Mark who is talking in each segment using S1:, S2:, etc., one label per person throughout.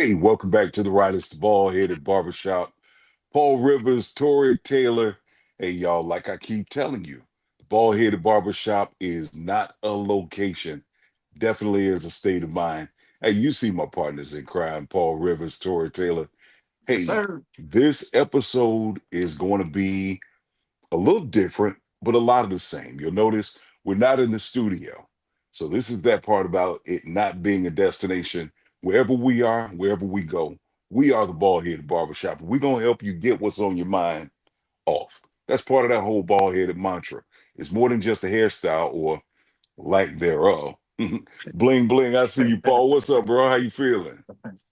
S1: Hey, welcome back to the Riders, the Baldheaded Barbershop. Paul Rivers, Tori Taylor. Hey, y'all, like I keep telling you, the Baldheaded Barbershop is not a location, definitely is a state of mind. Hey, you see my partners in crime, Paul Rivers, Tori Taylor.
S2: Yes,
S1: Hey,
S2: sir.
S1: this episode is going to be a little different, but a lot of the same. You'll notice we're not in the studio. So this is that part about it not being a destination. Wherever we are, wherever we go, we are the ball headed barbershop. We're gonna help you get what's on your mind off. That's part of that whole ball headed mantra. It's more than just a hairstyle or lack thereof. Bling bling. I see you, Paul. What's up, bro? How you feeling?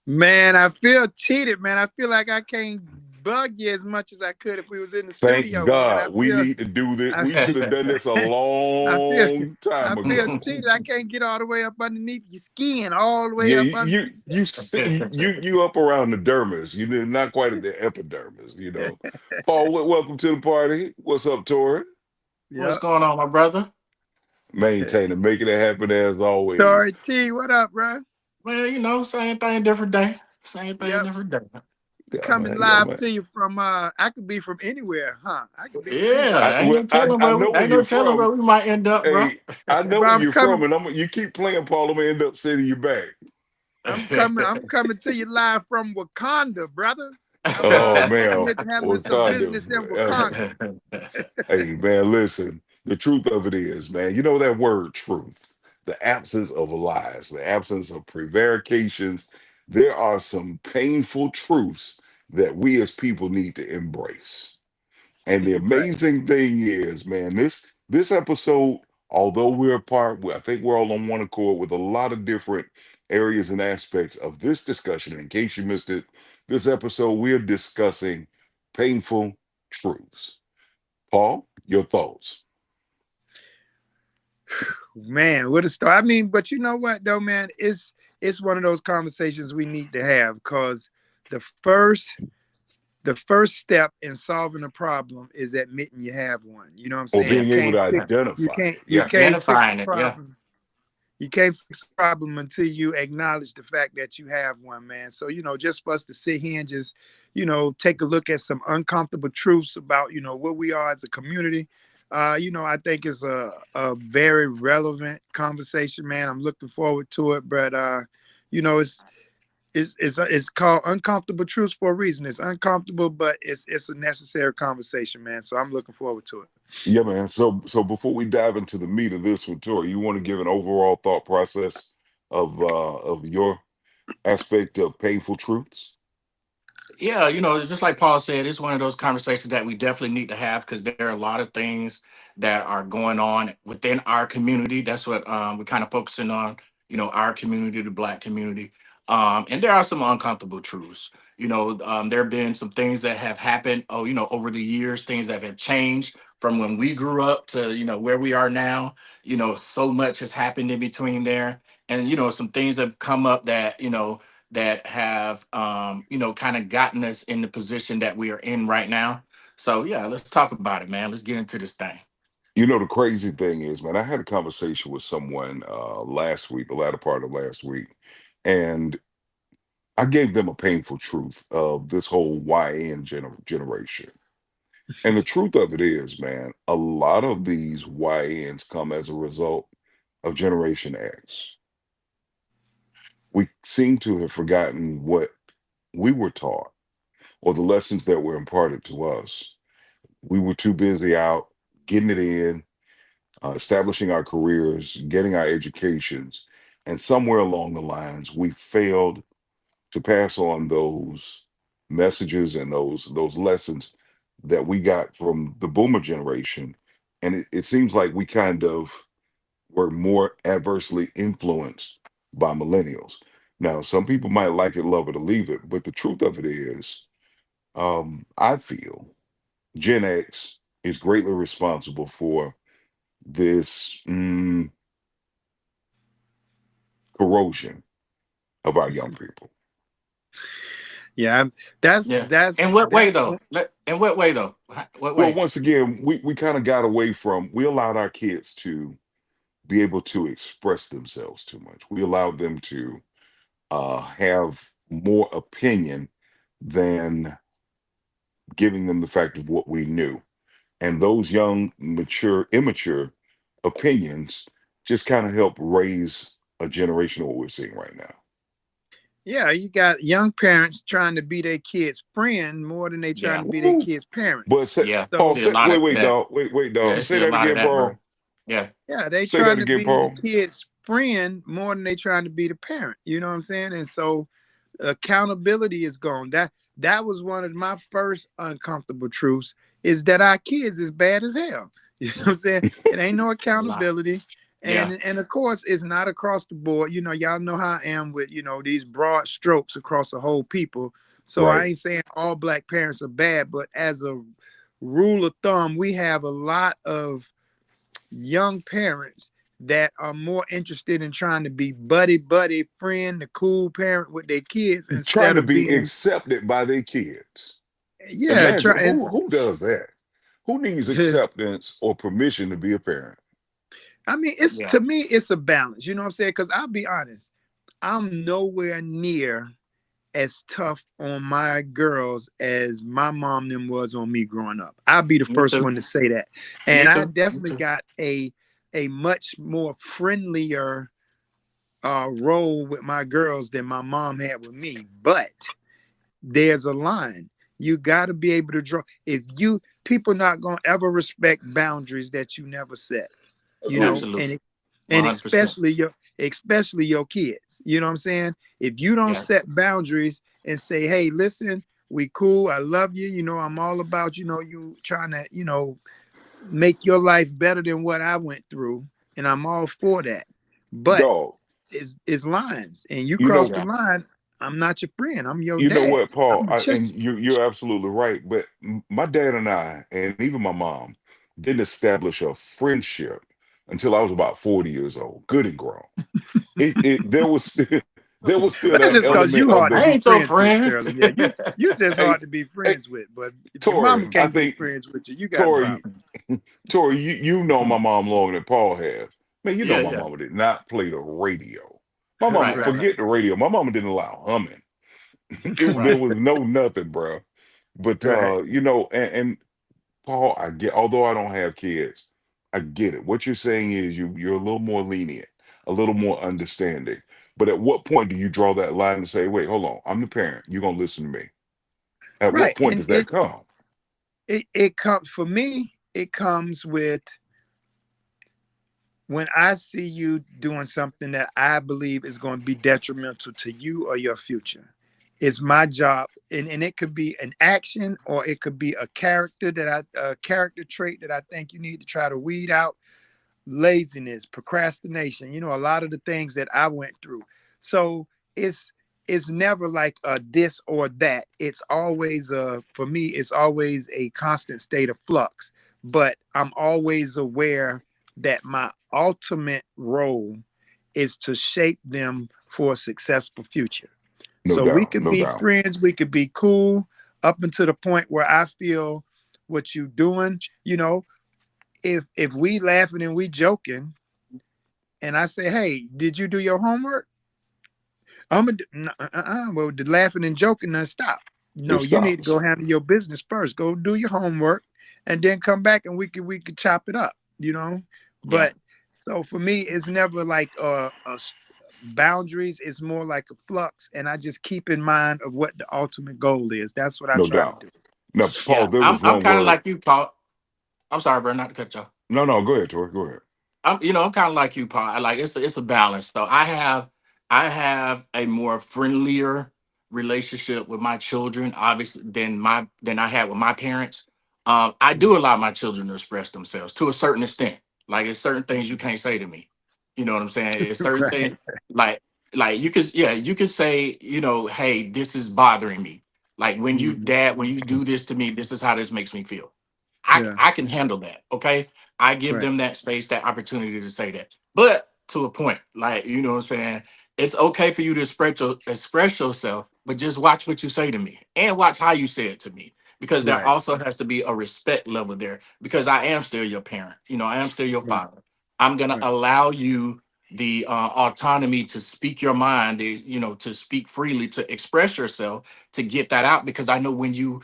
S3: Man, I feel cheated, man. I feel like I can't bug you as much as I could if we was in the
S1: Thank
S3: studio, man.
S1: God. We need to do this.
S3: I,
S1: We should have done this a
S3: I feel,
S1: long time
S3: I feel
S1: ago.
S3: cheated. I can't get all the way up underneath your skin, all the way
S1: Yeah,
S3: up
S1: you
S3: underneath.
S1: you you up around the dermis. You did not quite at the epidermis. Paul, welcome to the party. What's up, Tori?
S2: What's
S3: Yep.
S2: going on, my brother?
S1: Maintaining, making it happen as always.
S3: Sorry, T. What up, bro?
S2: Man, same thing, different day. Same thing,
S3: Yep.
S2: different day.
S1: Yeah,
S3: Coming
S1: man. Yeah,
S3: live
S1: man.
S3: to you from I could be from anywhere, huh? I could be from anywhere.
S2: Yeah, ain't no telling
S1: I
S2: where
S1: know where
S2: ain't no
S1: you're
S2: telling where
S1: from.
S2: we might end up, bro.
S1: Hey, I know
S3: But
S1: where
S3: I'm
S1: you're from,
S3: coming
S1: and you keep playing, Paul. I'm gonna end up sending you back.
S3: I'm coming to you live from Wakanda, brother.
S1: Oh
S3: I'm
S1: man,
S3: handling some business in
S1: Wakanda.
S3: Wakanda.
S1: Hey man, listen. The truth of it is, man, you know that word truth, the absence of lies, the absence of prevarications. There are some painful truths that we as people need to embrace. And the
S3: Right.
S1: amazing thing is, man, this episode, although we're apart, I think we're all on one accord with a lot of different areas and aspects of this discussion. In case you missed it, this episode we're discussing painful truths. Paul, your thoughts.
S3: Man, what a start. I mean, but you know what though, man? It's one of those conversations we need to have because the first the first step in solving a problem is admitting you have one. You know what I'm
S1: Or
S3: saying?
S2: Yeah,
S1: being able to
S3: You
S1: identify
S3: can't
S1: it.
S3: you
S1: Yeah.
S3: can't fix a
S2: identifying it. Yeah,
S3: problem. You can't fix a problem until you acknowledge the fact that you have one, man. So, just for us to sit here and just, take a look at some uncomfortable truths about, what we are as a community. I think it's a very relevant conversation, man. I'm looking forward to it. But you know, it's called uncomfortable truths for a reason. It's uncomfortable, but it's a necessary conversation, man. So I'm looking forward to it.
S1: Yeah, man. So before we dive into the meat of this one, Tori, you want to give an overall thought process of your aspect of painful truths?
S2: yeah. Just like Paul said, it's one of those conversations that we definitely need to have because there are a lot of things that are going on within our community. That's what we're kind of focusing on. Our community, the Black community, and there are some uncomfortable truths. There have been some things that have happened. Oh, over the years, things that have changed from when we grew up to where we are now. So much has happened in between there, and some things have come up that that have kind of gotten us in the position that we are in right now. So yeah, let's talk about it, man. Let's get into this thing.
S1: You know, the crazy thing is, man, I had a conversation with someone last week, the latter part of last week, and I gave them a painful truth of this whole generation. And the truth of it is, man, a lot of these YNs come as a result of Generation X. We seem to have forgotten what we were taught or the lessons that were imparted to us. We were too busy out getting it in, establishing our careers, getting our educations, and somewhere along the lines, we failed to pass on those messages and those lessons that we got from the boomer generation. And it seems like we kind of were more adversely influenced by millennials. Now, some people might like it, love it, or leave it, but the truth of it is, I feel Gen X is greatly responsible for this corrosion of our young people.
S3: Yeah, that's
S2: Yeah. In
S3: that's
S2: what way
S3: that's
S2: though? In what way though? What
S1: Well,
S2: way?
S1: once again, we kind of got away from, we allowed our kids to be able to express themselves too much. We allowed them to have more opinion than giving them the fact of what we knew. And those young, mature, immature opinions just kind of help raise a generation of what we're seeing right now.
S3: Yeah, you got young parents trying to be their kids' friend more than they trying
S2: Yeah,
S3: to be their
S1: Woo.
S3: kids' parent.
S1: But
S2: yeah.
S1: Paul,
S3: So
S2: See a
S1: say,
S2: lot of
S1: wait,
S2: that.
S1: dog, wait,
S2: Yeah,
S1: dog.
S2: I
S1: Say
S2: see a
S1: that
S2: lot of
S1: again,
S2: that, bro.
S1: Paul.
S2: Yeah,
S3: yeah, they
S1: Say that
S3: trying to
S1: again,
S3: be the
S1: Paul.
S3: kids' friend more than they trying to be the parent. You know what I'm saying? And so accountability is gone. That was one of my first uncomfortable truths is that our kids is bad as hell. You know what I'm saying? It ain't no
S2: a lot.
S3: accountability.
S2: Yeah.
S3: And of course it's not across the board. You know, y'all know how I am with, these broad strokes across the whole people. So I
S1: Right.
S3: ain't saying all black parents are bad, but as a rule of thumb, we have a lot of young parents that are more interested in trying to be buddy friend, the cool parent with their kids
S1: Trying
S3: instead
S1: to
S3: of
S1: be
S3: being,
S1: accepted by their kids.
S3: yeah,
S1: Imagine
S3: try and
S1: who does that? Who needs acceptance or permission to be a parent?
S3: I mean, it's
S2: Yeah.
S3: to me it's a balance, you know what I'm saying? Because I'll be honest, I'm nowhere near as tough on my girls as my mom them was on me growing up. I'll be the
S2: Me
S3: first
S2: too.
S3: one to say that.
S2: Me
S3: And I
S2: too. Me
S3: definitely
S2: too.
S3: got a much more friendlier role with my girls than my mom had with me. But there's a line. You got to be able to draw. If you people not gonna ever respect boundaries that you never set,
S1: Agreed.
S2: Absolutely.
S3: and
S2: 100%.
S3: especially your kids. You know what I'm saying? If you don't
S2: Yeah.
S3: set boundaries and say, hey, listen, we cool, I love you, I'm all about, you trying to, make your life better than what I went through, and I'm all for that. But
S1: Dog.
S3: is lines, and you
S1: You
S3: cross
S1: know,
S3: the
S2: Yeah.
S3: line, I'm not your friend. I'm your
S1: you know
S3: dad.
S1: what, Paul,
S3: I'm gonna check
S1: and
S3: you.
S1: you're absolutely right. But my dad and I, and even my mom, didn't establish a friendship until I was about 40 years old, good and grown. There was there was still
S3: But that's
S1: that
S3: just because
S1: element
S3: you
S1: of
S3: hard to
S2: I
S1: the
S3: be
S2: ain't your
S3: friends with,
S2: friend.
S3: Sterling. Yeah, you just
S1: hey,
S3: hard to be
S1: hey,
S3: friends with. But if your
S1: Tori.
S3: mama
S2: Mhm.
S1: I
S3: can't be
S1: think
S3: friends with you, you got
S1: Tori,
S3: problems.
S1: Tori, you know my mom longer than Paul has. Man, you know
S2: Yeah,
S1: my
S2: yeah.
S1: mama did not play the radio. My mama,
S2: Right, right, right.
S1: forget the radio. My mama didn't allow humming. There
S2: Right.
S1: was no nothing, bro. But
S3: Right.
S1: and Paul, I get. Although I don't have kids, I get it. What you're saying is you're a little more lenient, a little more understanding. But at what point do you draw that line and say, "Wait, hold on, I'm the parent. You're gonna listen to me"? At what
S3: Right.
S1: point
S3: And
S1: does that come?
S3: it comes for me. It comes with when I see you doing something that I believe is going to be detrimental to you or your future. It's my job, and it could be an action or it could be a character trait that I think you need to try to weed out. Laziness, procrastination, a lot of the things that I went through. So it's never like a this or that. It's always for me, it's always a constant state of flux. But I'm always aware that my ultimate role is to shape them for a successful future.
S1: No
S3: So we
S1: doubt,
S3: could
S1: no
S3: be
S1: doubt.
S3: friends, we could be cool up until the point where I feel what you doing, if we laughing and we joking, and I say, "Hey, did you do your homework?" I'm gonna, well, the laughing and joking doesn't stop.
S1: It
S3: No, you need to go
S1: stops.
S3: handle your business first. Go do your homework, and then come back and we could chop it up.
S2: Yeah.
S3: But so for me, it's never like boundaries. It's more like a flux, and I just keep in mind of what the ultimate goal is. That's what I
S1: No
S3: try to
S1: doubt.
S3: do.
S1: Now, Paul,
S2: Yeah.
S1: there
S2: I'm
S1: was
S2: I'm
S1: one
S2: kind of
S1: word.
S2: like you, Paul. I'm sorry, bro, not to cut you off.
S1: No, no, go ahead, Tori. Go ahead.
S2: I'm kind of like you, Paul. Like it's a balance. So I have a more friendlier relationship with my children, obviously, than I had with my parents. I do allow my children to express themselves to a certain extent. Like it's certain things you can't say to me. You know what I'm saying? It's certain
S3: Right.
S2: things like you could say, hey, this is bothering me. Like
S3: Mhm.
S2: when you do this to me, this is how this makes me feel. I
S3: Yeah.
S2: I can handle that. Okay. I give
S3: Right.
S2: them that space, that opportunity to say that. But to a point, like, you know what I'm saying? It's okay for you to express yourself, but just watch what you say to me and watch how you say it to me. Because there
S3: Right.
S2: also has to be a respect level there because I am still your parent. I am still your
S3: Right.
S2: father. I'm going to
S3: Right.
S2: allow you. the autonomy to speak your mind, to speak freely, to express yourself, to get that out. Because I know when you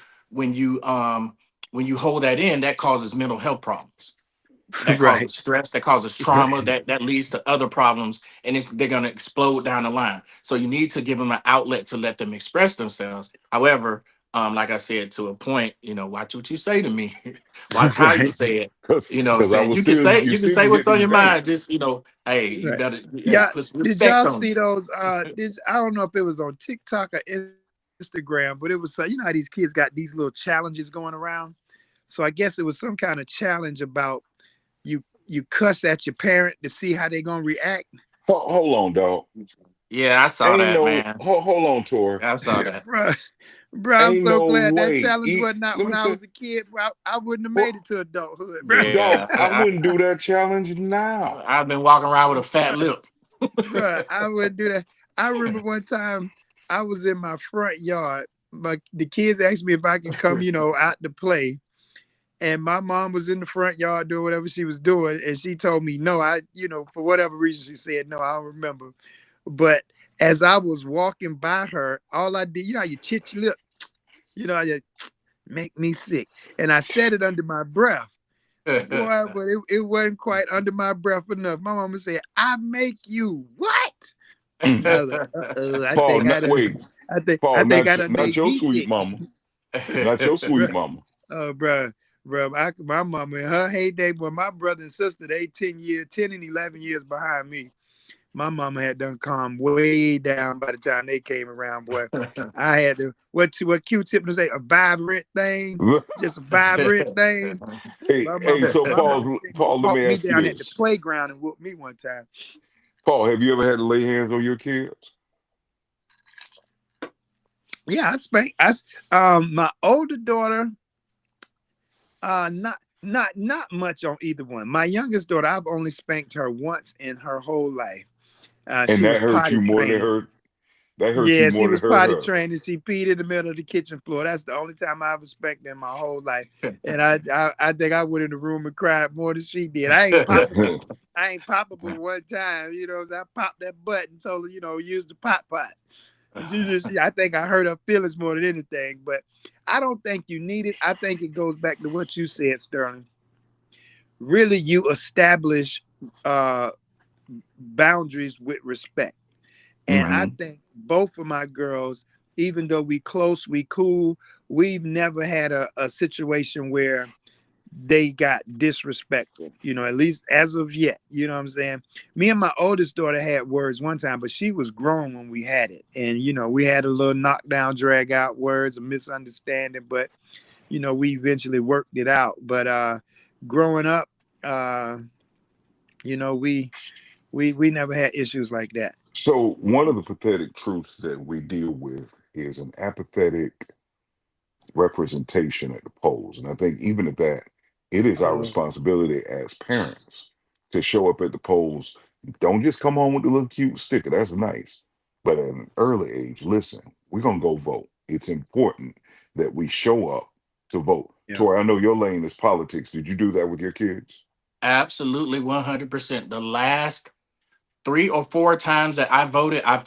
S2: um, when you hold that in, that causes mental health problems, that
S3: Right.
S2: causes stress, that causes trauma, that leads to other problems, and they're going to explode down the line. So you need to give them an outlet to let them express themselves. However, like I said, to a point, watch what you say to me, watch how you
S3: Right.
S2: say it. What I'm
S1: Because I
S2: saying,
S1: was still you
S2: you can
S1: still
S2: say
S1: can
S2: what's
S1: get
S2: on
S1: these
S2: your mind.
S1: banks.
S2: Just hey, you
S3: Right.
S2: better
S3: Yeah.
S2: put some
S3: Did
S2: respect
S3: y'all
S2: on
S3: see those
S2: it.
S3: this I don't know if it was on TikTok or Instagram, but it was you know how these kids got these little challenges going around? So I guess it was some kind of challenge about you cuss at your parent to see how they gonna react.
S1: Hold on, dog.
S2: Yeah, I saw
S1: Ain't
S2: that,
S1: no
S2: man.
S1: hold on, Tor.
S2: I saw that.
S3: Bro, I'm
S1: Ain't
S3: so
S1: no
S3: glad that
S1: way.
S3: challenge was not
S1: Let
S3: when
S1: me
S3: I
S1: tell
S3: was a kid, bro. I wouldn't have made
S1: well,
S3: it to adulthood, bro.
S1: dog,
S2: Yeah,
S1: I wouldn't do that challenge now.
S2: I've been walking around with a fat lip.
S3: Bro, I wouldn't do that. I remember one time I was in my front yard, but the kids asked me if I could come, out to play. And my mom was in the front yard doing whatever she was doing, and she told me no. For whatever reason, she said no. I don't remember. But as I was walking by her, all I did, how you chit your lip, you make me sick, and I said it under my breath, boy. But it wasn't quite under my breath enough. My mama said, "I make you what?" I was like, "Uh-oh, I
S1: Paul,
S3: think I done,
S1: wait,
S3: I
S1: Paul,
S3: think I done
S1: not
S3: made
S1: your
S3: me
S1: sweet
S3: sick."
S1: mama. Not your
S3: Bro,
S1: sweet mama.
S3: bro, my mama in her heyday, but my brother and sister, they 10 and 11 years behind me. My mama had done calmed way down by the time they came around, boy. I had to what Q-tip to say, a vibrant thing, just a vibrant thing.
S1: So
S3: My mama
S1: Paul, let
S3: walked
S1: me
S3: me
S1: ask you
S3: down at the
S1: this.
S3: playground and whooped me one time.
S1: Paul, have you ever had to lay hands on your kids?
S3: Yeah, I spanked. My older daughter, not much on either one. My youngest daughter, I've only spanked her once in her whole life.
S1: And
S3: She
S1: that
S3: was
S1: hurt
S3: potty
S1: you more than
S3: trained.
S1: hurt that hurt you
S3: Yeah, she
S1: more than
S3: was
S1: hurt
S3: potty
S1: her.
S3: trained and she peed in the middle of the kitchen floor. That's the only time I've spanked in my whole life. And I think I went in the room and cried more than she did. I ain't poppable one time. So I popped that butt and told her, use the pot. I think I hurt her feelings more than anything. But I don't think you need it. I think it goes back to what you said, Sterling. Really, you establish uh, boundaries with respect. And I
S1: Hmm.
S3: think both of my girls, even though we close, we cool, we've never had a situation where they got disrespectful, at least as of yet. You know what I'm saying? Me and my oldest daughter had words one time, but she was grown when we had it. And, we had a little knockdown, drag out words, a misunderstanding, but, we eventually worked it out. But growing up, uh, we never had issues like that.
S1: So one of the pathetic truths that we deal with is an apathetic representation at the polls. And I think even at that, it is our
S3: Oh,
S1: responsibility as parents to show up at the polls. Don't just come home with the little cute sticker. That's nice. But at an early age, listen, we're going to go vote. It's important that we show up to vote.
S3: yeah.
S1: Tori, I know your lane is politics. Did you do that with your kids?
S2: Absolutely, 100%. The last 3 or 4 times that I voted, I've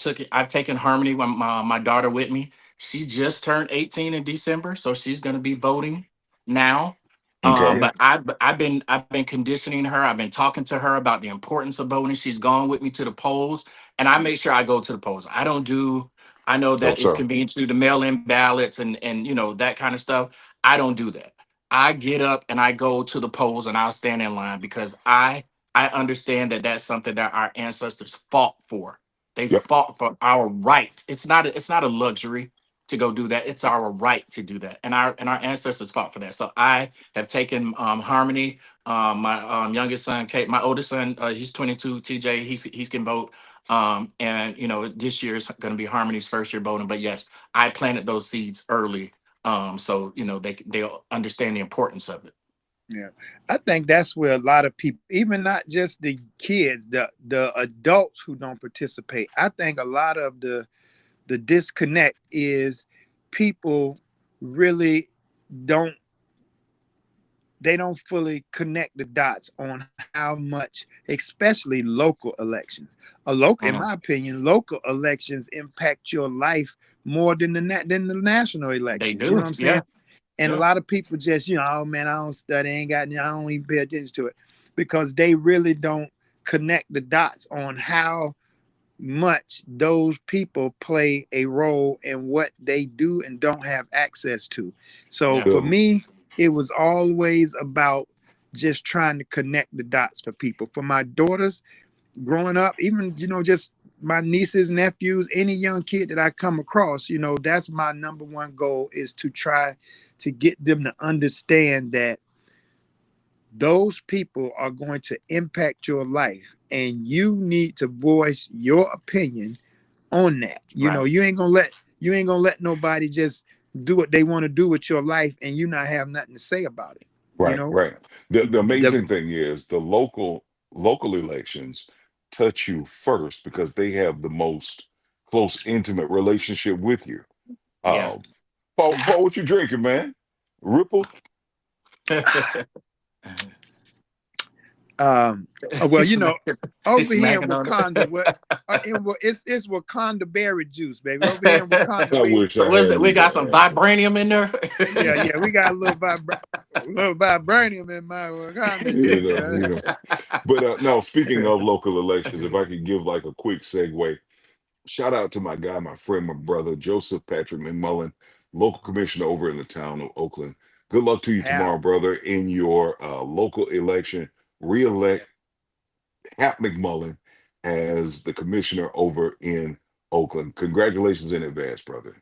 S2: taken Harmony, my daughter, with me. She just turned 18 in December, so she's going to be voting now.
S1: Okay.
S3: Yeah.
S2: But I've been conditioning her. I've been talking to her about the importance of voting. She's gone with me to the polls, and I make sure I go to the polls. I don't do. I know
S1: No,
S2: that it's
S1: sir.
S2: convenient to do the mail-in ballots and that kind of stuff. I don't do that. I get up and I go to the polls and I'll stand in line because I understand that that's something that our ancestors fought for. They
S1: Yep.
S2: fought for our right. It's not a luxury to go do that. It's our right to do that, and our ancestors fought for that. So I have taken Harmony, my youngest son, Kate, my oldest son, he's 22. TJ, he's can vote. And this year is going to be Harmony's first year voting. But yes, I planted those seeds early, so they'll understand the importance of it.
S3: Yeah, I think that's where a lot of people, even not just the kids, the adults who don't participate. I think a lot of the disconnect is people really don't they don't fully connect the dots on how much, especially local elections. In
S2: Mm,
S3: my opinion, local elections impact your life more than the national
S2: they
S3: elections. You know
S2: do.
S3: what I'm saying?
S2: Yeah.
S3: And a
S2: Yeah.
S3: lot of people just, oh man, I don't study, I don't even pay attention to it because they really don't connect the dots on how much those people play a role in what they do and don't have access to. So
S2: Yeah.
S3: for
S1: Um,
S3: me, it was always about just trying to connect the dots for people. For my daughters growing up, even, just my nieces, nephews, any young kid that I come across, that's my number one goal is to try to get them to understand that those people are going to impact your life and you need to voice your opinion on that.
S2: Right.
S3: You ain't gonna let nobody just do what they want to do with your life and you not have nothing to say about it. You
S1: right,
S3: know,
S1: right. The
S3: the
S1: amazing thing is the local elections touch you first because they have the most close, intimate relationship with you.
S2: Yeah.
S1: Um, Paul, what you drinking, man? Ripple?
S3: um well,
S2: He's
S3: over here in
S2: smacking on
S3: Wakanda, what it's Wakanda berry juice, baby. Over here in Wakanda,
S1: I
S3: we
S1: wish
S2: So
S1: I
S2: what's
S1: had
S2: that?
S1: me
S2: We got some
S1: that.
S2: vibranium in there.
S3: yeah, we got a little vibranium in my Wakanda
S1: You
S3: juice.
S1: know, you know. But no, speaking of local elections, if I could give like a quick segue, shout out to my guy, my friend, my brother, Joseph Patrick McMullen, local commissioner over in the town of Oakland. Good luck to you
S3: Hap.
S1: tomorrow, brother, in your local election. Re-elect Hap McMullen as the commissioner over in Oakland. Congratulations in advance, brother.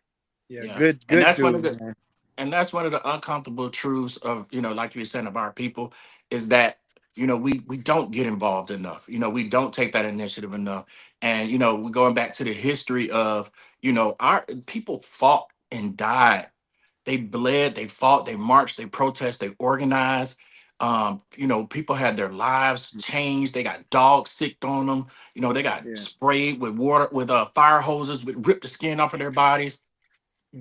S3: Yeah,
S2: Yeah, and
S3: good
S2: that's one of
S3: dude,
S2: the
S3: man.
S2: and that's one of the uncomfortable truths of, like you were saying, of our people, is that, we don't get involved enough. We don't take that initiative enough. And we're going back to the history of, our people fought and died. They bled, they fought, they marched, they protest, they organized. People had their lives changed. They got dogs sicked on them. They got
S3: Yeah,
S2: sprayed with water, with fire hoses, with ripped the skin off of their bodies,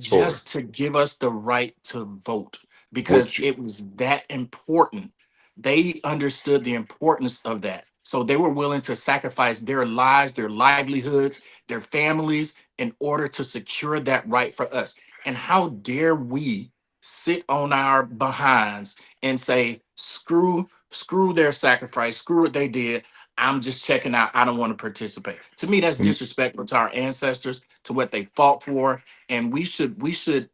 S1: Tori,
S2: just to give us the right to vote, because
S1: what you,
S2: it was that important. They understood the importance of that. So they were willing to sacrifice their lives, their livelihoods, their families in order to secure that right for us. And how dare we sit on our behinds and say, screw their sacrifice, screw what they did. I'm just checking out. I don't want to participate. To me, that's
S1: and
S2: disrespectful to our ancestors, to what they fought for, and we should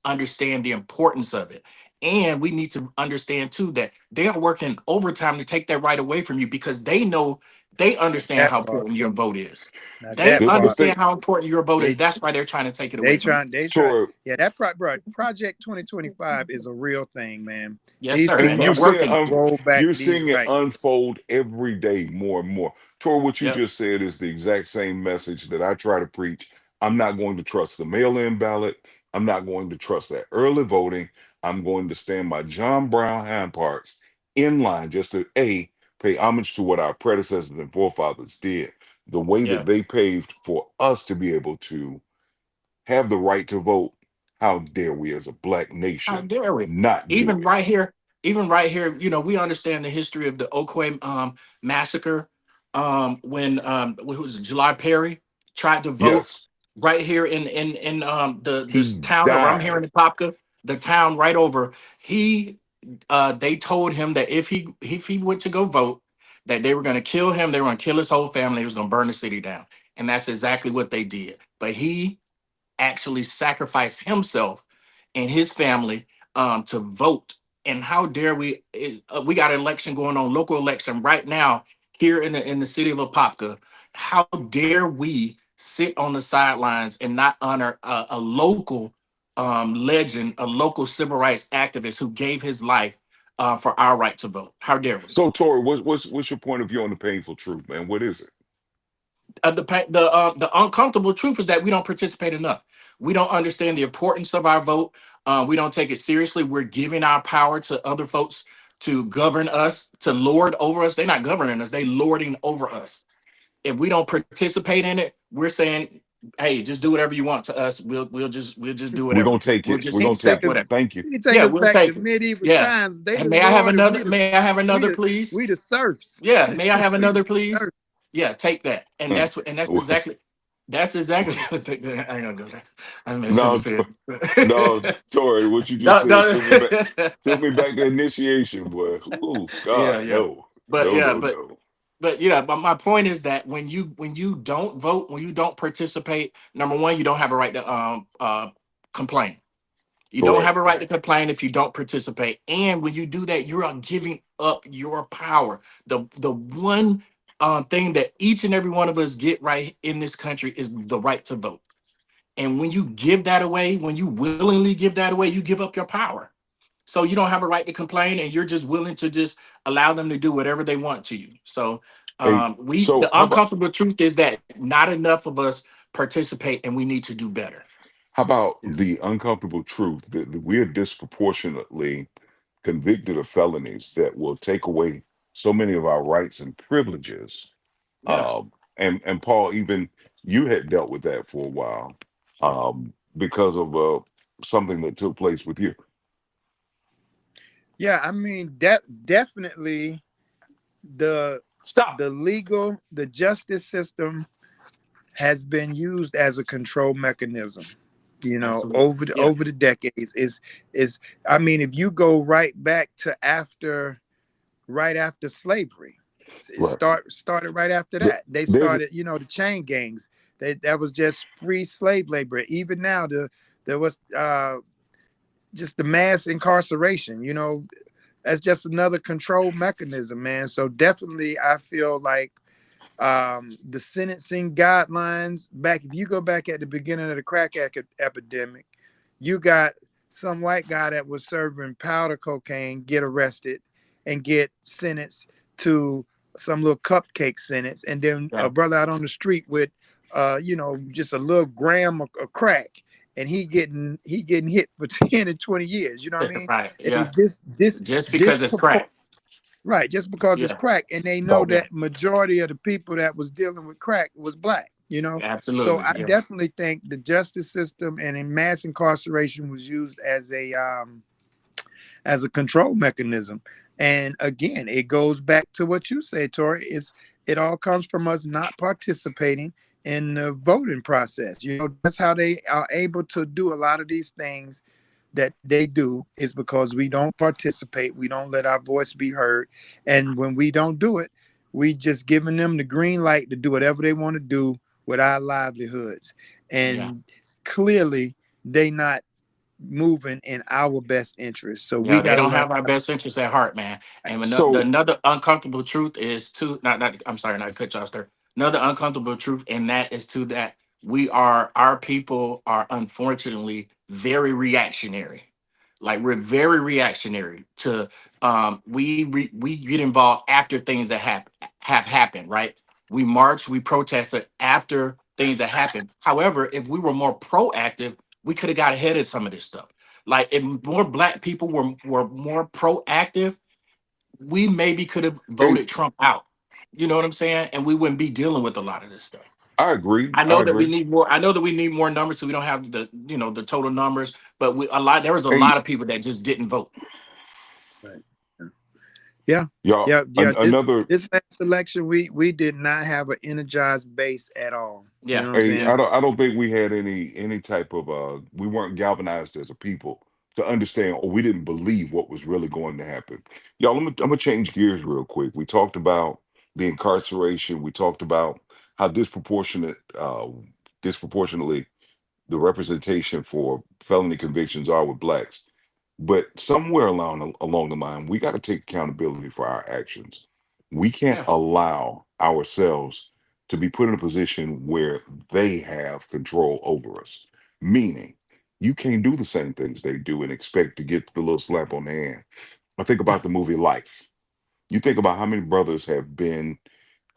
S2: understand the importance of it. And we need to understand too that they are working overtime to take that right away from you, because they understand
S3: that
S2: how
S3: part.
S2: important your vote is.
S3: Not
S2: They
S3: that
S1: the
S3: part.
S1: thing,
S2: understand how important your vote is.
S3: They
S2: That's why they're trying to take it away
S3: they
S2: from you.
S3: trying they try.
S1: Tori,
S3: Yeah, bro, Project 2025 is a real thing, man.
S2: Yes,
S3: These
S2: sir.
S1: and
S2: And
S3: people
S2: they're
S3: are
S1: you
S3: going
S1: see it,
S2: working
S3: to
S2: it.
S3: roll back
S1: you're
S3: these
S1: seeing it
S3: right.
S1: unfold every day more and more. Tori, what you
S2: Yep.
S1: just said is the exact same message that I try to preach. I'm not going to trust the mail-in ballot. I'm not going to trust that early voting. I'm going to stand my John Brown hand parts in line just to pay homage to what our predecessors and forefathers did, the way that
S2: Yeah.
S1: they paved for us to be able to have the right to vote. How dare we as a black
S2: How
S1: nation
S2: dare we?
S1: not do
S2: Even
S1: it?
S2: right here, even right here, we understand the history of the Oakwood massacre. When who was it, July Perry tried to vote
S1: Yes,
S2: right here in this
S1: he
S2: town over. I'm here in
S1: died.
S2: Apopka, the town right over. They told him that if he went to go vote, that they were going to kill him. They were going to kill his whole family. They was going to burn the city down, and that's exactly what they did. But he actually sacrifice himself and his family to vote. And how dare we? We got an election going on, local election right now here in the city of Apopka. How dare we sit on the sidelines and not honor a local legend, a local civil rights activist who gave his life for our right to vote? How dare we?
S1: So, Tori, what's your point of view on the painful truth, man? What is it?
S2: The uncomfortable truth is that we don't participate enough. We don't understand the importance of our vote. We don't take it seriously. We're giving our power to other folks to govern us, to lord over us. They're not governing us; they lording over us. If we don't participate in it, we're saying hey, just do whatever you want to us. We'll just do
S1: We're
S2: whatever.
S1: gonna take
S2: We'll
S1: it.
S2: just
S1: We're
S3: He
S1: gonna
S3: can take
S1: take
S2: accept
S3: us.
S1: it.
S2: whatever.
S1: Thank you.
S3: He can take
S2: Yeah,
S3: us
S2: we'll
S3: back to
S2: take it.
S3: medieval
S2: Yeah.
S3: times. They
S2: And
S3: the
S2: may I have
S3: lord, and
S2: another? May I have another, please?
S3: we the serfs.
S2: Yeah. May I have
S3: We
S2: another,
S3: the
S2: please?
S3: serfs.
S2: Yeah. Take that. And
S1: Mm.
S2: that's exactly. That's exactly. I ain't gonna go there. I mean, I shouldn't
S1: No,
S2: have said.
S1: no, Tori, what you just
S2: No,
S1: said
S2: no.
S1: took me back to initiation, boy. Oh
S2: Yeah,
S1: God,
S2: yeah.
S1: no,
S2: But
S1: no,
S2: yeah,
S1: no,
S2: but
S1: no.
S2: but yeah, but my point is that when you don't vote, when you don't participate, number one, you don't have a right to complain. You don't
S1: Correct.
S2: have a right to complain if you don't participate. And when you do that, you are giving up your power. The one thing that each and every one of us get right in this country is the right to vote. And when you give that away, when you willingly give that away, you give up your power. So you don't have a right to complain, and you're just willing to just allow them to do whatever they want to you. So
S1: Hey,
S2: we
S1: so
S2: the uncomfortable truth is that not enough of us participate, and we need to do better.
S1: how about the uncomfortable truth that we are disproportionately convicted of felonies that will take away so many of our rights and privileges.
S2: Yeah.
S1: And Paul, even you had dealt with that for a while, because of something that took place with you.
S3: Yeah, I mean, definitely the
S1: Stop.
S3: the justice system has been used as a control mechanism. You know,
S2: Absolutely. Yeah.
S3: over the decades is I mean, if you go right back to after right after slavery, it
S1: Right.
S3: started right after
S1: Th-
S3: that. They
S1: There's
S3: started, you know, the chain gangs. That was just free slave labor. Even now, there was just the mass incarceration. You know, that's just another control mechanism, man. So definitely, I feel like the sentencing guidelines back, if you go back at the beginning of the crack epidemic, you got some white guy that was serving powder cocaine get arrested and get sentenced to some little cupcake sentence, and then a
S2: Yeah.
S3: brother out on the street with you know, just a little gram of crack, and he getting hit for 10 and 20 years, you know what I mean?
S2: Right.
S3: And it's
S2: Yeah. Just
S3: this
S2: because it's crack.
S3: right, just because it's
S2: Yeah.
S3: crack, and they know
S1: no.
S2: Yeah.
S3: that majority of the people that was dealing with crack was black, you know. So
S2: Absolutely.
S3: I
S2: Yeah.
S3: definitely think the justice system and in mass incarceration was used as a control mechanism. And again, it goes back to what you say, Tori. Is it all comes from us not participating in the voting process. You know, that's how they are able to do a lot of these things that they do, is because we don't participate, we don't let our voice be heard, and when we don't do it, we just giving them the green light to do whatever they want to do with our livelihoods.
S2: Yeah.
S3: And clearly they not moving in our best interest. So we
S2: Yeah, they
S3: got to
S2: don't
S3: learn.
S2: have our best interests at heart, man. And the
S1: So
S2: another uncomfortable truth is too. Not. I'm sorry, not to cut you off there. Another uncomfortable truth, and that is too that our people are unfortunately very reactionary. Like we're very reactionary to we get involved after things that have happened, right? We march, we protested after things that happened. However, if we were more proactive, we could have got ahead of some of this stuff. Like if more black people were more proactive, we maybe could have
S1: hey,
S2: voted Trump out. You know what I'm saying? And we wouldn't be dealing with a lot of this stuff.
S1: I agree.
S2: I
S1: I
S2: know that we
S1: agree.
S2: need more. I know that we need more numbers, so we don't have the the total numbers. But a lot. There was a
S1: Hey,
S2: lot of people that just didn't vote.
S3: Right. Yeah,
S1: y'all,
S3: yeah.
S1: another.
S3: This last election, we did not have an energized base at all. You
S2: Yeah,
S3: know what I'm
S1: Hey,
S3: saying?
S1: I don't think we had any type of we weren't galvanized as a people to understand, or we didn't believe what was really going to happen. Y'all, I'm gonna change gears real quick. We talked about the incarceration. We talked about how disproportionately the representation for felony convictions are with blacks. But somewhere along the line, we got to take accountability for our actions. We can't
S2: yeah,
S1: allow ourselves to be put in a position where they have control over us. Meaning, you can't do the same things they do and expect to get the little slap on the hand. I think about the movie Life. You think about how many brothers have been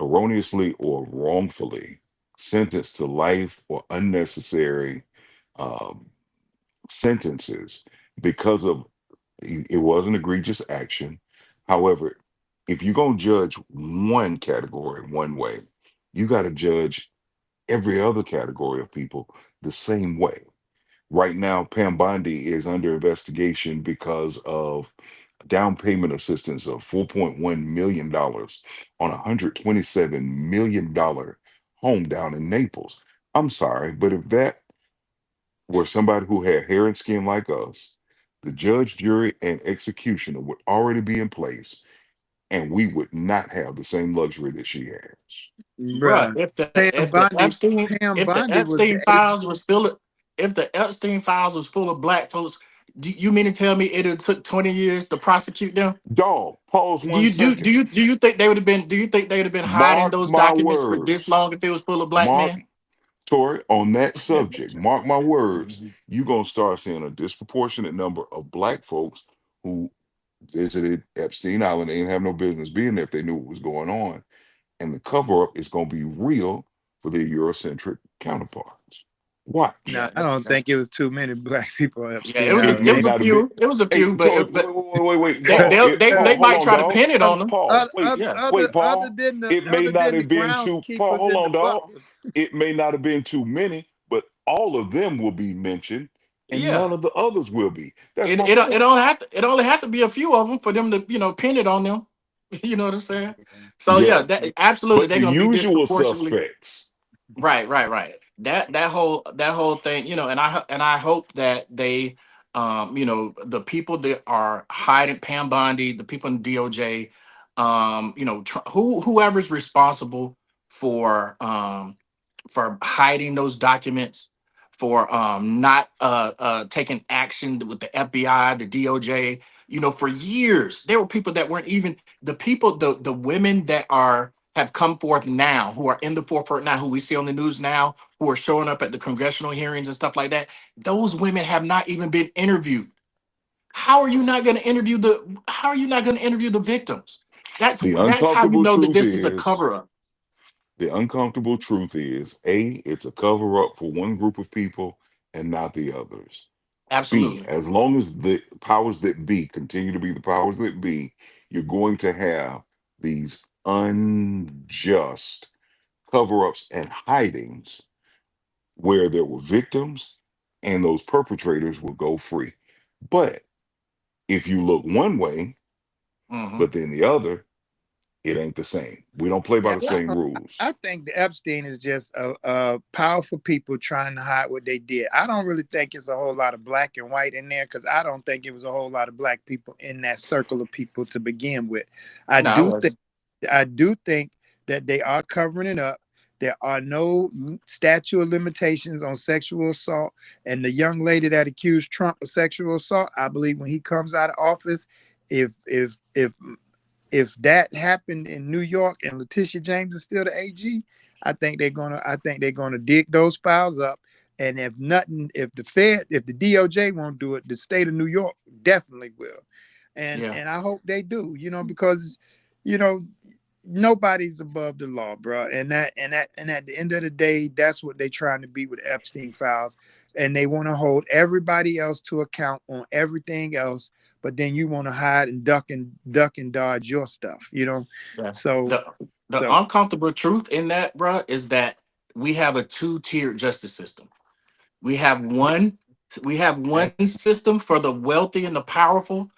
S1: erroneously or wrongfully sentenced to life or unnecessary um, sentences because of it was an egregious action. However, if you're going to judge one category one way, you got to judge every other category of people the same way. Right now, Pam Bondi is under investigation because of down payment assistance of $4.1 million on a $127 million home down in Naples. I'm sorry, but if that were somebody who had hair and skin like us, the judge, jury, and executioner would already be in place, and we would not have the same luxury that she has.
S2: Bruh,
S3: Bruh. Pam Bondi, Pam
S2: If the
S3: Bondi was the
S2: Epstein
S3: AG.
S2: files was full of if the Epstein files was full of black folks, do you mean to tell me it took 20 years to prosecute them?
S1: Dog, pause
S2: Do
S1: one
S2: you
S1: second.
S2: think they would have been, do you think they would have been hiding
S1: Mark
S2: those
S1: my
S2: documents for this
S1: words.
S2: long if it was full of black
S1: Mark,
S2: men?
S1: Tori, on that subject, mark my words, you're going to start seeing a disproportionate number of black folks who visited Epstein Island. They didn't have no business being there if they knew what was going on. And the cover up is going to be real for their Eurocentric counterparts.
S3: No,
S2: Yeah,
S1: Watch.
S3: I don't think it was too many black people on
S2: yeah,
S3: Epstein
S1: It
S2: it
S1: may
S3: Island.
S2: was a
S1: not have been.
S2: few. It was a
S1: Hey,
S2: few,
S1: Tori,
S2: but
S1: Paul. Paul,
S2: they
S1: hold
S2: might
S1: on,
S2: try to
S1: dog.
S2: pin it on them.
S1: Paul, wait,
S3: Other
S1: wait,
S3: other
S1: Paul.
S3: than the
S1: It may not have been too, Paul,
S3: groundskeepers
S1: hold
S3: and the
S1: on, dog.
S3: butlers.
S1: It may not have been too many, but all of them will be mentioned and
S2: Yeah.
S1: none of the others will be. That's
S2: It
S1: my
S2: it
S1: point.
S2: it only have to be a few of them for them to, pin it on them. You know what I'm saying? So yeah,
S1: Yeah.
S2: that absolutely
S1: But
S2: they're
S1: the
S2: gonna be
S1: usual
S2: disproportionately.
S1: suspects,
S2: Right. That whole thing, and I hope that they, the people that are hiding Pam Bondi, the people in DOJ, whoever's responsible for hiding those documents, for not taking action with the FBI, the DOJ. For years there were people that weren't even the people, the women that have come forth now, who are in the forefront now, who we see on the news now, who are showing up at the congressional hearings and stuff like that. Those women have not even been interviewed. How are you not going to interview the? How are you not going to interview the victims?
S1: the
S2: That's how you
S1: uncomfortable
S2: know that
S1: truth
S2: this is a
S1: is,
S2: cover up.
S1: the uncomfortable truth is, A, it's a cover up for one group of people and not the others. B,
S2: Absolutely.
S1: as long as the powers that be continue to be the powers that be, you're going to have these unjust cover ups and hidings where there were victims and those perpetrators will go free. But if you look one way,
S2: Hmm.
S1: but then the other, it ain't the same. We don't play by
S3: Yeah,
S1: the same rules.
S3: I think the Epstein is just a powerful people trying to hide what they did. I don't really think it's a whole lot of black and white in there because I don't think it was a whole lot of black people in that circle of people to begin with. I
S2: No, I
S3: do think
S2: was.
S3: I do think that they are covering it up. There are no statute of limitations on sexual assault. And the young lady that accused Trump of sexual assault, I believe when he comes out of office, if that happened in New York and Letitia James is still the AG, I think they're gonna dig those files up. And if nothing, if the DOJ won't do it, the state of New York definitely will. And
S2: Yeah.
S3: and I hope they do, because you know, nobody's above the law, bro. And at the end of the day, that's what they're trying to be with Epstein files. And they want to hold everybody else to account on everything else, but then you want to hide and duck and dodge your stuff.
S2: Yeah.
S3: So
S2: The
S3: so
S2: uncomfortable truth in that, bruh, is that we have a two-tiered justice system. We have
S3: yeah,
S2: one we have
S3: yeah,
S2: one system for the wealthy and the powerful,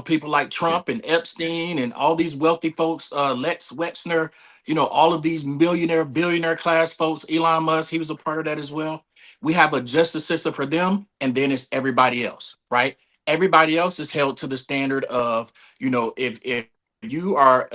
S2: people like
S3: yeah,
S2: Trump and Epstein and all these wealthy folks, Lex Wexner, all of these millionaire, billionaire class folks, Elon Musk, he was a part of that as well. We have a justice system for them, and then it's everybody else, right? Everybody else is held to the standard of, if you are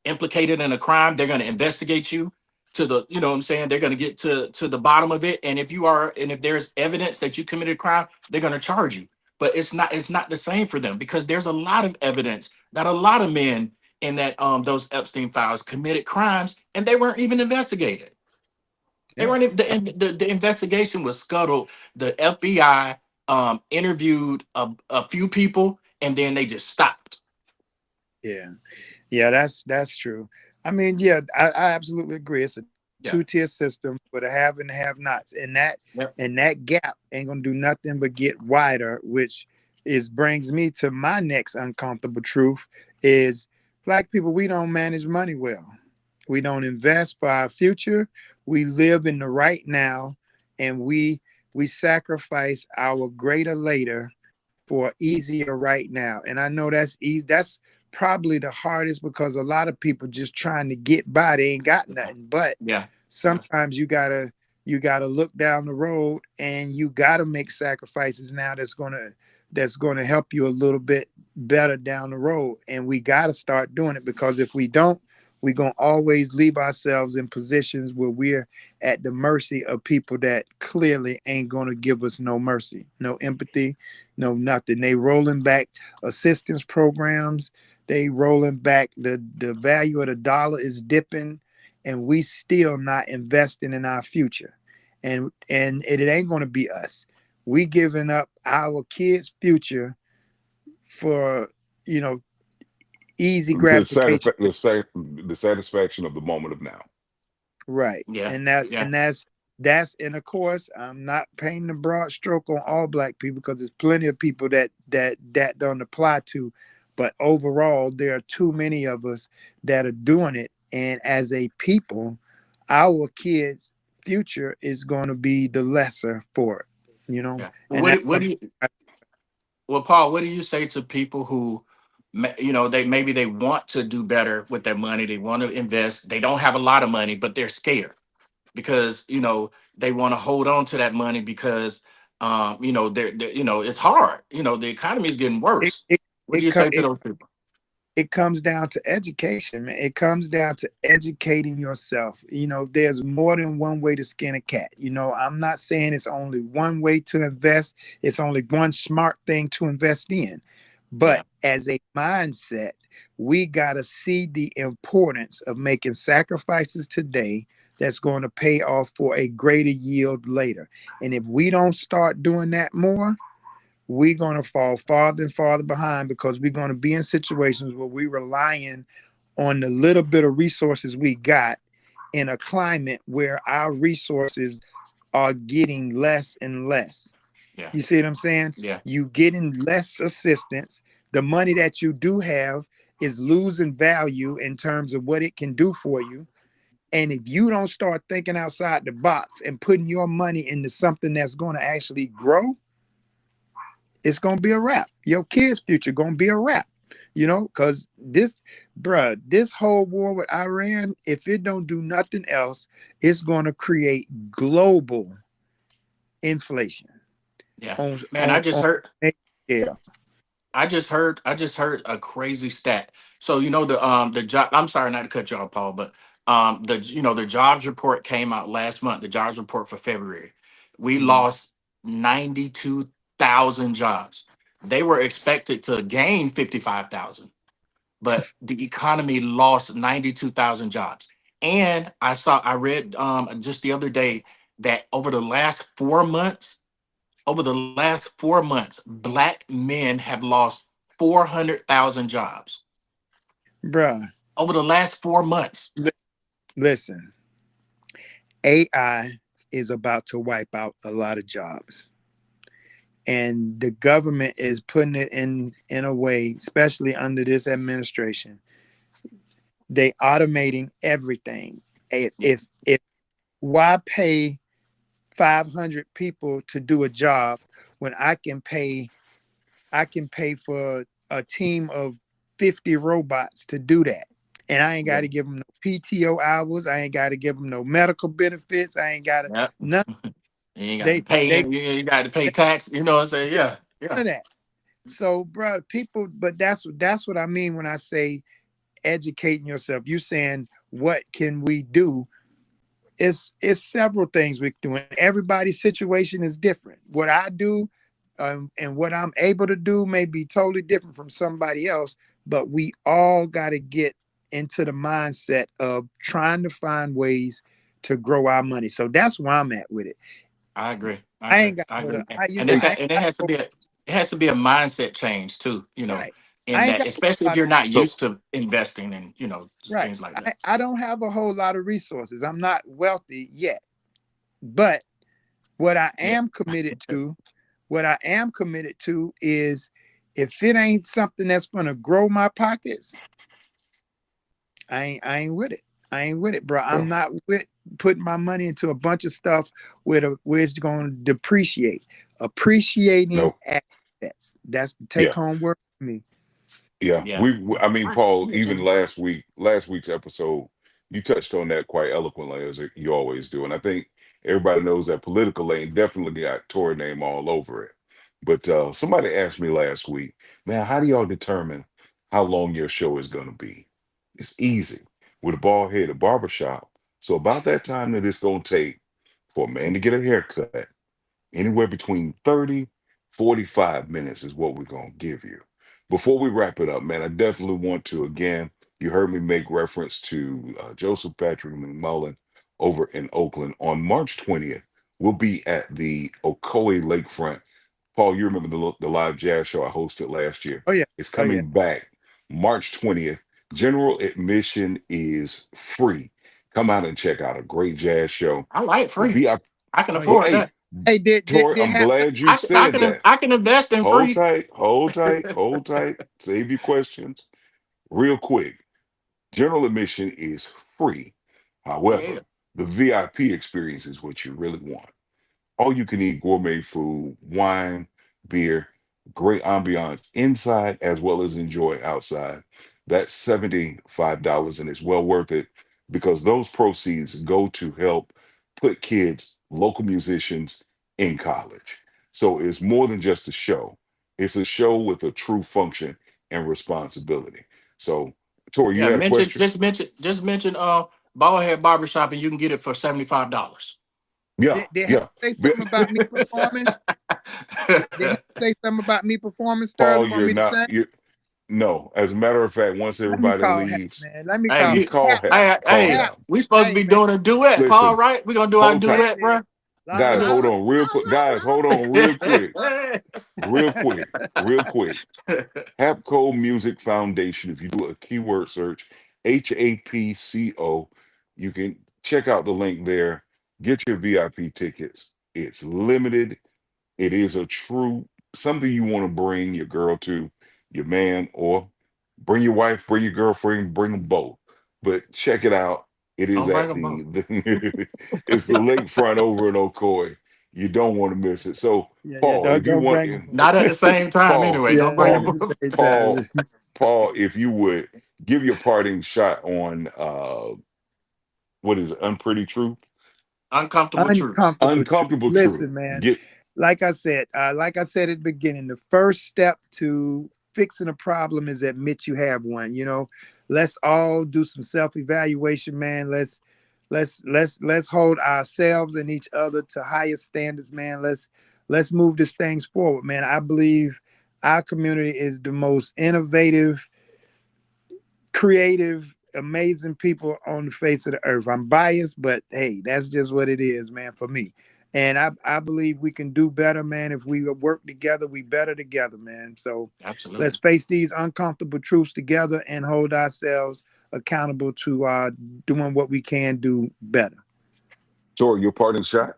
S2: implicated in a crime, they're going to investigate you to the, what I'm saying, they're going to get to the bottom of it. And if there's evidence that you committed a crime, they're going to charge you. But it's not the same for them, because there's a lot of evidence that a lot of men in that those Epstein files committed crimes and they weren't even investigated. They
S3: yeah,
S2: weren't even, the investigation was scuttled. The FBI interviewed a few people and then they just stopped.
S3: yeah. Yeah, that's true. I mean, yeah, I absolutely agree. It's a two-tier
S2: Yeah.
S3: system for the have and the have-nots,
S2: Yep.
S3: and that gap ain't gonna do nothing but get wider, which is brings me to my next uncomfortable truth is black people, we don't manage money well. We don't invest for our future. We live in the right now, and we sacrifice our greater later for easier right now. And I know that's easy. That's probably the hardest because a lot of people just trying to get by. They ain't got nothing. But
S2: Yeah. Yeah.
S3: sometimes you gotta look down the road and you gotta make sacrifices now that's gonna help you a little bit better down the road. And we gotta start doing it because if we don't, we're gonna always leave ourselves in positions where we're at the mercy of people that clearly ain't gonna give us no mercy, no empathy, no nothing. They rolling back assistance programs, they rolling back the value of the dollar is dipping, and we still not investing in our future. And it ain't gonna be us. We giving up our kids' future for you know easy
S1: To
S3: gratification.
S1: the satisfaction of the moment of now.
S3: Right.
S2: Yeah.
S3: And that
S2: Yeah.
S3: and that's and of course I'm not painting a broad stroke on all black people because there's plenty of people that don't apply to. But overall, there are too many of us that are doing it. And as a people, our kids' future is going to be the lesser for it,
S2: Yeah. Well,
S3: and that's
S2: what do
S3: something.
S2: you, well, Paul, what do you say to people who, they maybe they want to do better with their money, they want to invest, they don't have a lot of money, but they're scared because they want to hold on to that money because it's hard. The economy is getting
S3: It,
S2: worse.
S3: it,
S2: What do
S3: it,
S2: you
S3: co-
S2: say to those people?
S3: it comes down to education, man. It comes down to educating yourself. There's more than one way to skin a cat. I'm not saying it's only one way to invest, it's only one smart thing to invest in. But
S2: Yeah.
S3: as a mindset, we got to see the importance of making sacrifices today that's going to pay off for a greater yield later. And if we don't start doing that more, we're going to fall farther and farther behind because we're going to be in situations where we're relying on the little bit of resources we got in a climate where our resources are getting less and less.
S2: Yeah.
S3: You see what I'm saying?
S2: Yeah.
S3: You getting less assistance. The money that you do have is losing value in terms of what it can do for you. And if you don't start thinking outside the box and putting your money into something that's going to actually grow, it's gonna be a wrap. Your kids' future gonna be a wrap. Because this whole war with Iran, if it don't do nothing else, it's gonna create global inflation
S2: Yeah.
S3: on
S2: Man,
S3: on on yeah.
S2: I just heard a crazy stat. So the job. I'm sorry not to cut you off, Paul, but the jobs report came out last month. The jobs report for February, we
S3: Mhm.
S2: lost 92,000 jobs. They were expected to gain 55,000, but the economy lost 92,000 jobs. And I read just the other day that over the last 4 months, black men have lost 400,000 jobs
S3: Bruh,
S2: over the last 4 months.
S3: li- listen, AI is about to wipe out a lot of jobs. And the government is putting it in a way, especially under this administration, they automating everything.
S2: Yeah,
S3: If why pay 500 people to do a job when I can pay for a team of 50 robots to do that. And I ain't got
S2: yeah,
S3: to give them no PTO hours. I ain't got to give them no medical benefits. I ain't got to
S2: yeah.
S3: none.
S2: You ain't got to
S3: They
S2: pay.
S3: they,
S2: You got to pay tax. You know what I'm saying?
S3: they
S2: Yeah, yeah,
S3: none of that. So, bro, people, but that's what I mean when I say educating yourself. You saying what can we do? It's several things we can do. And everybody's situation is different. What I do and what I'm able to do may be totally different from somebody else, but we all got to get into the mindset of trying to find ways to grow our money. So that's where I'm at with it.
S2: I agree. I
S3: I
S2: agree.
S3: ain't got
S2: I
S3: no,
S2: agree.
S3: I you
S2: And
S3: know,
S2: it's
S3: I
S2: ha-
S3: ain't
S2: and it
S3: got
S2: has to
S3: no,
S2: be a mindset change too.
S3: right.
S2: In
S3: I ain't
S2: that,
S3: got
S2: especially
S3: a
S2: if
S3: lot of
S2: you're not
S1: So
S2: used to investing and
S3: right.
S2: things like that.
S3: I don't have a whole lot of resources. I'm not wealthy yet, but what I
S2: Yeah,
S3: am committed to What I am committed to is if it ain't something that's gonna grow my pockets, I ain't with it. I ain't with it, bro. I'm
S1: Yeah.
S3: not with putting my money into a bunch of stuff where it's going to depreciate. Appreciating
S1: No.
S3: assets. That's the take
S1: Yeah.
S3: home word for me.
S1: Yeah.
S2: Yeah.
S1: I mean,
S2: I,
S1: Paul,
S2: yeah,
S1: even
S2: Jim.
S1: last week's episode, you touched on that quite eloquently as you always do. And I think everybody knows that political lane definitely got Tory name all over it. But somebody asked me last week, man, how do y'all determine how long your show is going to be? It's easy with a bald headed barbershop. So about that time that it's going to take for a man to get a haircut, anywhere between 30, 45 minutes is what we're going to give you. Before we wrap it up, man, I definitely want to, again, you heard me make reference to Joseph Patrick McMullen over in Oakland on March 20th. We'll be at the Ocoee Lakefront. Paul, you remember the live jazz show I hosted last year?
S3: Oh yeah.
S1: It's
S3: Oh yeah.
S1: coming back March 20th. General admission is free. Come out and check out a great jazz show.
S2: I like free.
S1: VIP.
S2: I can
S3: Oh yeah.
S1: Well,
S2: afford
S1: hey,
S2: that.
S3: Hey,
S1: Tori,
S3: did
S1: I'm
S3: have
S1: glad you said that.
S2: I can invest in
S1: Hold
S2: free.
S1: tight, hold tight, hold tight. Save your questions real quick. General admission is free.
S2: Yeah.
S1: However, the VIP experience is what you really want. All you can eat gourmet food, wine, beer, great ambiance inside as well as enjoy outside. That's $75 and it's well worth it because those proceeds go to help put kids, local musicians in college. So it's more than just a show. It's a show with a true function and responsibility. So, Tori, you
S2: Yeah.
S1: had a question?
S2: Just mention Baldhead Barbershop and you can get it for $75.
S1: Yeah,
S3: did have
S1: yeah.
S3: say
S1: But-
S3: something about me performing? Did have say something about me performing,
S1: Paul,
S3: Sterling? Want me to sing?
S1: you no. As a matter of fact, once
S3: Let me
S1: everybody
S3: call Hap,
S1: leaves,
S3: man. Let me
S2: Hey,
S3: call
S1: you
S2: you,
S1: call
S3: Hap.
S1: Hap.
S2: hey,
S1: Call
S2: hey,
S3: Hap.
S1: Hap.
S2: we supposed to
S3: Hey
S2: be
S3: man.
S2: doing a duet, Paul,
S1: Listen,
S2: right? We're gonna do our
S1: hold
S3: Go
S1: tight.
S2: duet,
S3: ahead.
S2: bro.
S3: La la
S1: Guys,
S3: la
S1: hold
S3: la
S1: on real quick.
S3: la
S1: Guys, hold on real quick. Real
S3: la.
S1: quick. Real quick. Hapco Music Foundation. If you do a keyword search, HAPCO, you can check out the link there. Get your VIP tickets. It's limited. It is a true something you want to bring your girl to, your man, or bring your wife, bring your girlfriend, bring them both. But check it out. It is
S2: Don't bring
S1: at
S2: them up.
S1: the it's the lakefront over in Ocoee. You don't want to miss it. So,
S3: Yeah, yeah.
S1: Paul, if you
S3: Don't
S1: want,
S3: bring them.
S2: Not at the same time,
S1: Paul,
S2: anyway.
S3: Yeah,
S2: Don't bring
S3: not
S1: Paul,
S3: at the
S2: them.
S3: same
S1: Paul,
S3: time.
S1: Paul, if you would give your parting shot on what is it, unpretty truth,
S2: Uncomfortable truths.
S3: Uncomfortable truth.
S1: uncomfortable truth.
S3: Listen, man.
S1: Get
S3: Like I said at the beginning, the first step to fixing a problem is admit you have one. You know, let's all do some self-evaluation, man. Let's hold ourselves and each other to higher standards, man. Let's move this things forward, man. I believe our community is the most innovative, creative, amazing people on the face of the earth. I'm biased, but hey, that's just what it is, man, for me. And I believe we can do better, man. If we work together, we better together, man. So let's
S2: Absolutely.
S3: face these uncomfortable truths together and hold ourselves accountable to doing what we can do better.
S1: Tori, your parting shot.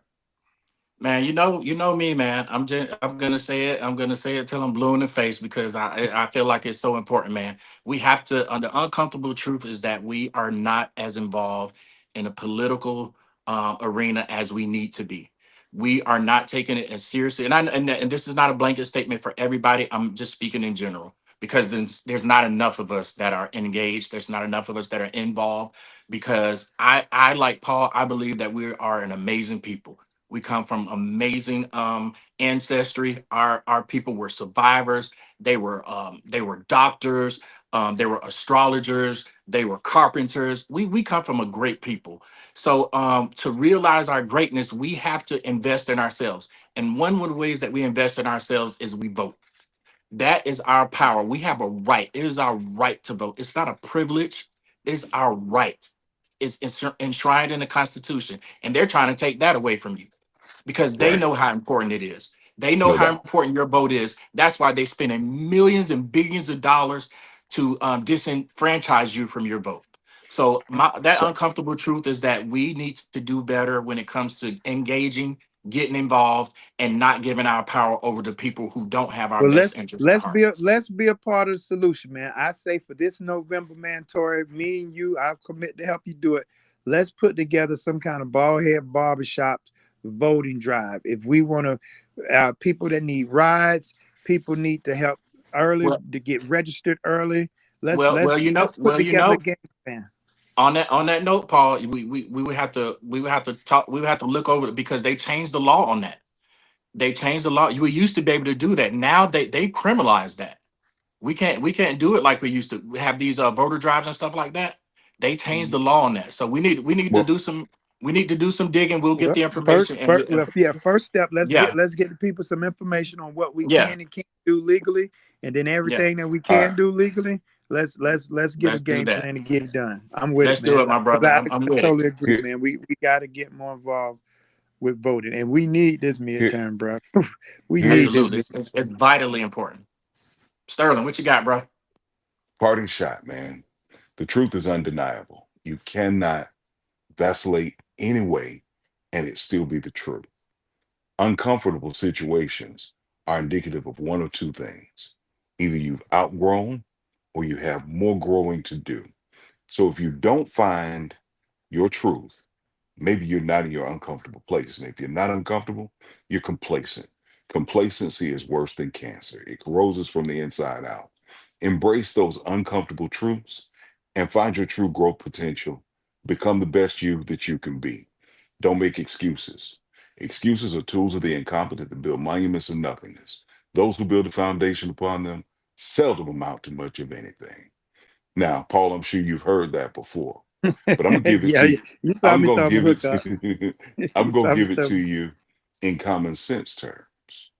S2: Man, you know me, man. I'm gonna say it. I'm gonna say it till I'm blue in the face because I feel like it's so important, man. We have to. The uncomfortable truth is that we are not as involved in a political arena as we need to be. We are not taking it as seriously, and this is not a blanket statement for everybody. I'm just speaking in general because there's not enough of us that are engaged. There's not enough of us that are involved because I like Paul. I believe that we are an amazing people. We come from amazing ancestry. Our people were survivors. They were doctors. They were astrologers. They were carpenters. We come from a great people. So to realize our greatness, we have to invest in ourselves. And one of the ways that we invest in ourselves is we vote. That is our power. We have a right. It is our right to vote. It's not a privilege. It's our right. It's enshrined in the Constitution, and they're trying to take that away from you because they
S1: Right.
S2: know how important it is. They know
S1: No
S2: how
S1: doubt.
S2: important your vote is. That's why they're spending millions and billions of dollars to disenfranchise you from your vote. So that
S1: So
S2: uncomfortable truth is that we need to do better when it comes to engaging. getting involved, and not giving our power over to people who don't have our
S3: Well,
S2: best interests at heart.
S3: let's be a part of the solution, man. I say for this November, man, Tori, me and you, I'll commit to help you do it. Let's put together some kind of bald head barbershop voting drive. If we want to, people that need rides, people need to help early
S2: Well,
S3: to get registered early. Let's
S2: well, well,
S3: let's
S2: you know,
S3: let's put
S2: well, you
S3: together a
S2: know,
S3: game plan.
S2: on that note, Paul, we would have to talk, we would have to look over it because they changed the law on that. They changed the law. You used to be able to do that. Now they criminalize that. We can't do it like we used to have these voter drives and stuff like that. They changed the
S3: Mhm.
S2: law on that. So we need to
S1: Well,
S2: do some digging. We'll get
S3: Well,
S2: the information and
S3: well, yeah. First step,
S2: yeah,
S3: let's get the people some information on what we
S2: yeah,
S3: can and can't do legally, and then
S2: yeah.
S3: everything that we
S1: all
S3: can
S1: right.
S3: do legally. Let's get a
S2: Let's do
S3: game
S2: that.
S3: plan to get it done. I'm with it,
S2: Let's do
S3: man.
S2: it, my
S3: Brother
S2: brother. I'm,
S3: Alex,
S2: I'm
S3: I
S2: with it.
S3: totally agree,
S1: Here,
S3: man. We got to get more involved with voting, and we need this
S1: here,
S3: midterm, bro. We
S1: here.
S3: need this.
S2: Absolutely. It's vitally important. Sterling, what you got, bro?
S1: Parting shot, man. The truth is undeniable. You cannot vacillate anyway, and it still be the truth. Uncomfortable situations are indicative of one of two things. Either you've outgrown or you have more growing to do. So if you don't find your truth, maybe you're not in your uncomfortable place. And if you're not uncomfortable, you're complacent. Complacency is worse than cancer, it corrodes us from the inside out. Embrace those uncomfortable truths and find your true growth potential. Become the best you that you can be. Don't make excuses. Excuses are tools of the incompetent that build monuments of nothingness. Those who build a foundation upon them seldom amount to much of anything. Now, Paul, I'm sure you've heard that before, but I'm gonna give it
S3: Yeah,
S1: to you.
S3: you saw
S1: I'm
S3: me
S1: gonna
S3: throw my
S1: give it
S3: hook up.
S1: to
S3: You
S1: I'm gonna
S3: saw me
S1: give it
S3: throw.
S1: to you in common sense terms.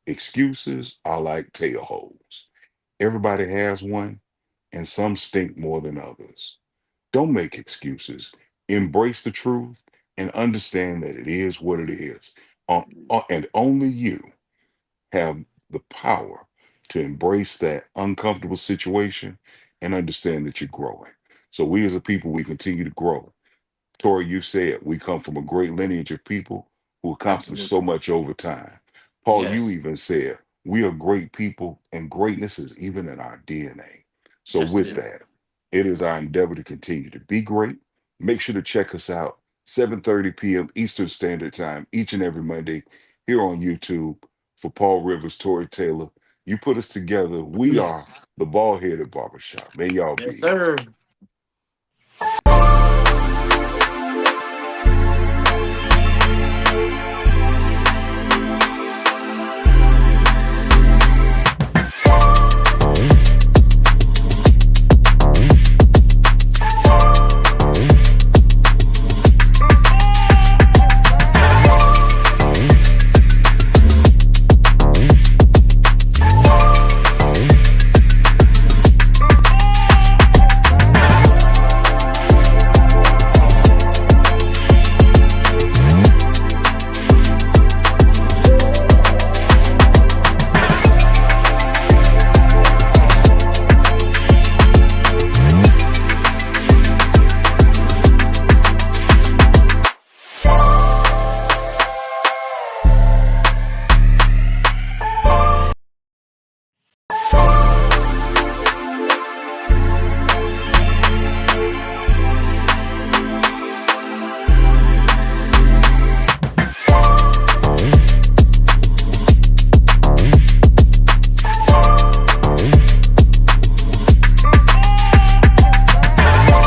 S1: Excuses are like tail holes. Everybody has one, and some stink more than others. Don't make excuses. Embrace the truth and understand that it is what it is. And only you have the power to embrace that uncomfortable situation and understand that you're growing. So we as a people, we continue to grow. Tori, you said we come from a great lineage of people who accomplished so
S2: Absolutely.
S1: much over time. Paul, you
S2: Yes.
S1: even said we are great people and greatness is even in our DNA. So,
S2: Yes, it
S1: with
S2: is.
S1: that, it is our endeavor to continue to be great. Make sure to check us out 7:30 p.m. Eastern Standard Time each and every Monday here on YouTube. For Paul Rivers, Tori Taylor, you put us together. We are the Bald Headed Barbershop. May y'all
S2: Yes,
S1: be.
S2: sir.